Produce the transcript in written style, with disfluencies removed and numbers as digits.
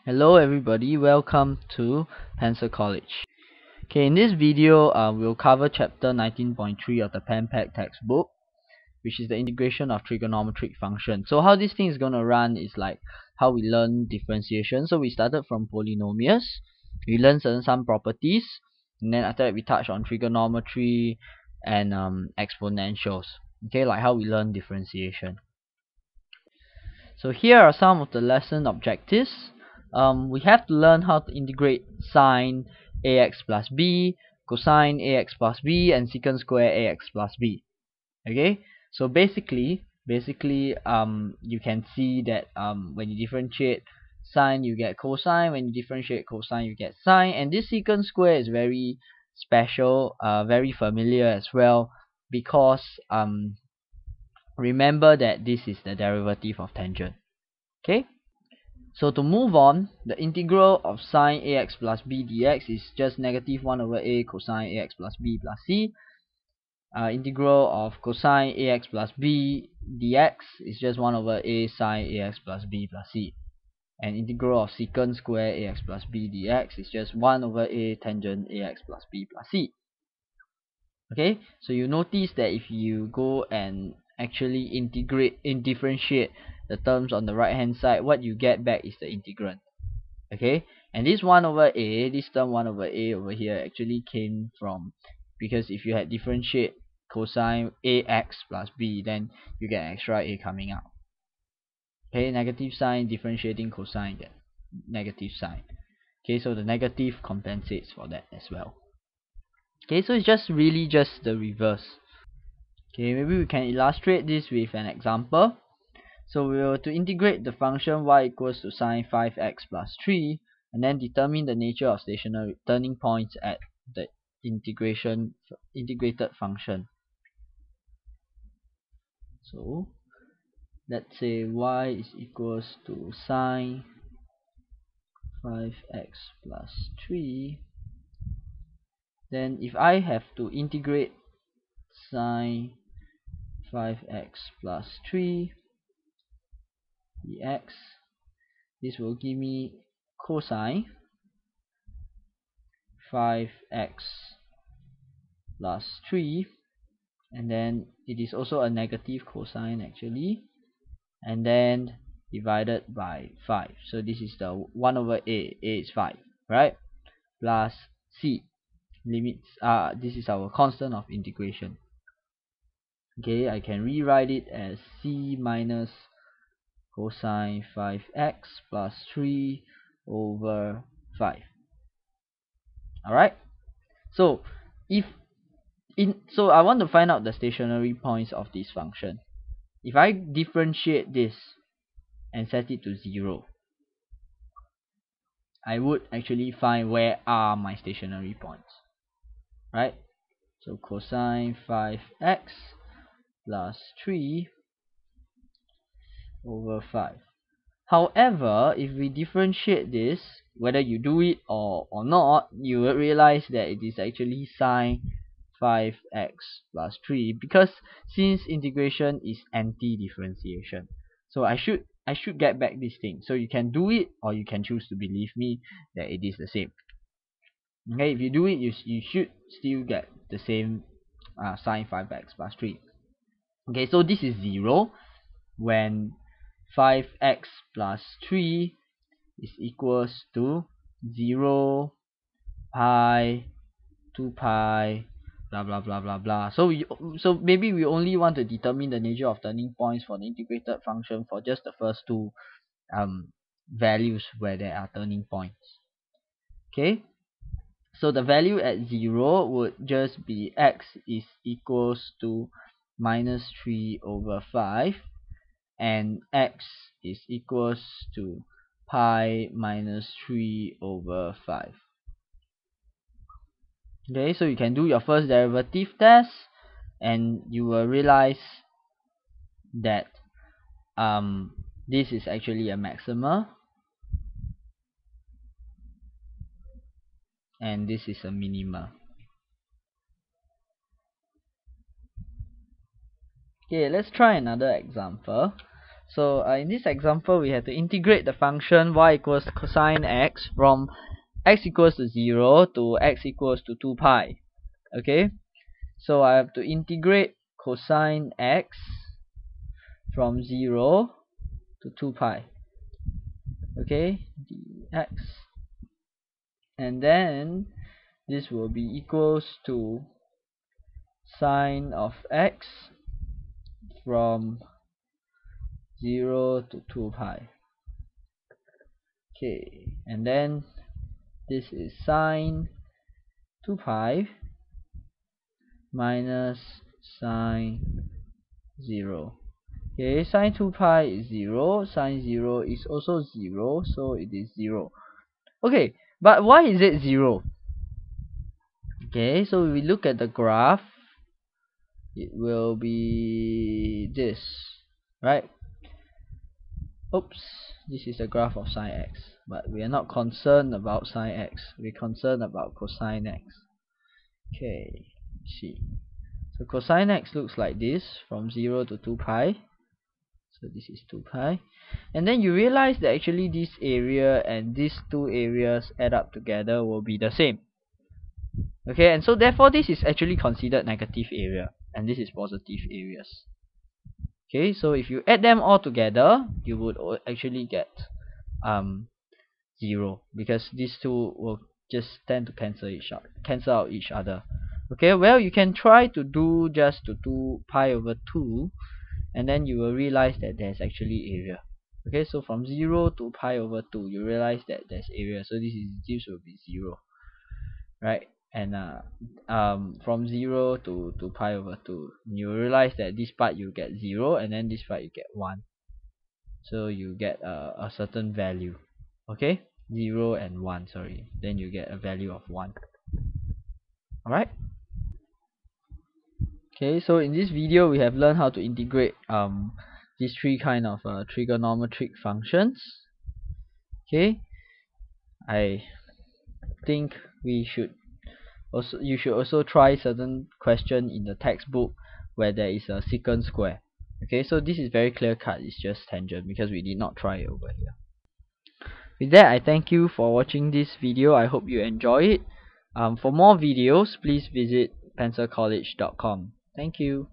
Hello everybody, welcome to Pencil College. Okay, in this video, we'll cover chapter 19.3 of the PenPack textbook, which is the integration of trigonometric functions. So how this thing is going to run is like how we learn differentiation. So we started from polynomials, we learned some properties, and then after that we touched on trigonometry and exponentials. Okay, like how we learn differentiation. So here are some of the lesson objectives. We have to learn how to integrate sine ax plus b, cosine ax plus b, and secant square ax plus b. Okay, so basically you can see that when you differentiate sine you get cosine, when you differentiate cosine you get sine, and this secant square is very special, very familiar as well, because remember that this is the derivative of tangent. Okay, so to move on, the integral of sine ax plus b dx is just negative 1 over a cosine ax plus b plus c. Integral of cosine ax plus b dx is just 1 over a sine ax plus b plus c. And integral of secant square ax plus b dx is just 1 over a tangent ax plus b plus c. Okay, so you notice that if you go and actually differentiate the terms on the right hand side, what you get back is the integrand. Okay, and this 1 over a, this term 1 over a over here actually came from, because if you had differentiate cosine ax plus b, then you get extra a coming out. Okay, negative sign differentiating cosine, get negative sign. Okay, so the negative compensates for that as well. Okay, so it's just really just the reverse. Okay, maybe we can illustrate this with an example. So we were to integrate the function y equals to sine 5x plus 3, and then determine the nature of stationary turning points at the integrated function. So let's say y is equals to sine 5x plus 3. Then if I have to integrate sine 5x plus 3 dx, this will give me cosine 5x plus 3, and then it is also a negative cosine actually, and then divided by 5. So this is the 1 over a is 5, right? Plus c, limits, this is our constant of integration. Okay, I can rewrite it as c minus cosine 5x plus 3 over 5. Alright, so so I want to find out the stationary points of this function. If I differentiate this and set it to 0, I would actually find where are my stationary points, right? So cosine 5x plus 3 over 5. However, if we differentiate this, whether you do it or not, you will realize that it is actually sine 5x plus 3, because since integration is anti-differentiation, so I should get back this thing. So you can do it, or you can choose to believe me that it is the same. Okay, if you do it, you should still get the same sine 5x plus 3. Okay, so this is 0 when 5x plus 3 is equals to 0, pi, 2 pi, blah blah blah blah blah. So maybe we only want to determine the nature of turning points for the integrated function for just the first two values where there are turning points. Okay, so the value at 0 would just be x is equals to minus 3 over 5, and x is equals to pi minus 3 over 5. Okay, so you can do your first derivative test, and you will realize that this is actually a maxima, and this is a minima. Okay, let's try another example. So in this example, we have to integrate the function y equals cosine x from x equals to 0 to x equals to 2 pi. Okay, so I have to integrate cosine x from 0 to 2 pi. Okay, dx, and then this will be equals to sine of x from 0 to 2 pi. Okay, and then this is sine 2 pi minus sine 0. Okay, sine 2 pi is 0, sine 0 is also 0, so it is 0. Okay, but why is it 0? Okay, so if we look at the graph, it will be this, right? Oops, this is the graph of sine x, but we are not concerned about sine x, we're concerned about cosine x. Okay, see. So cosine x looks like this from 0 to 2 pi. So this is 2 pi. And then you realize that actually this area and these two areas add up together will be the same. Okay, and so therefore this is actually considered negative area, and this is positive areas. Okay, so if you add them all together, you would actually get 0, because these two will just tend to cancel out each other. Okay, well, you can try to do just to 2 pi over 2, and then you will realize that there's actually area. Okay, so from 0 to pi over 2, you realize that there's area, so this will be 0, right? And from 0 to pi over 2, you realize that this part you get 0, and then this part you get 1, so you get a certain value. Okay, 0 and 1, sorry, then you get a value of 1. Alright, okay, so in this video we have learned how to integrate these three kind of trigonometric functions. Okay, I think you should also try certain question in the textbook where there is a secant square. Okay, so this is very clear cut, it's just tangent because we did not try it over here. With that, I thank you for watching this video. I hope you enjoy it. For more videos, please visit pencilcollege.com. Thank you.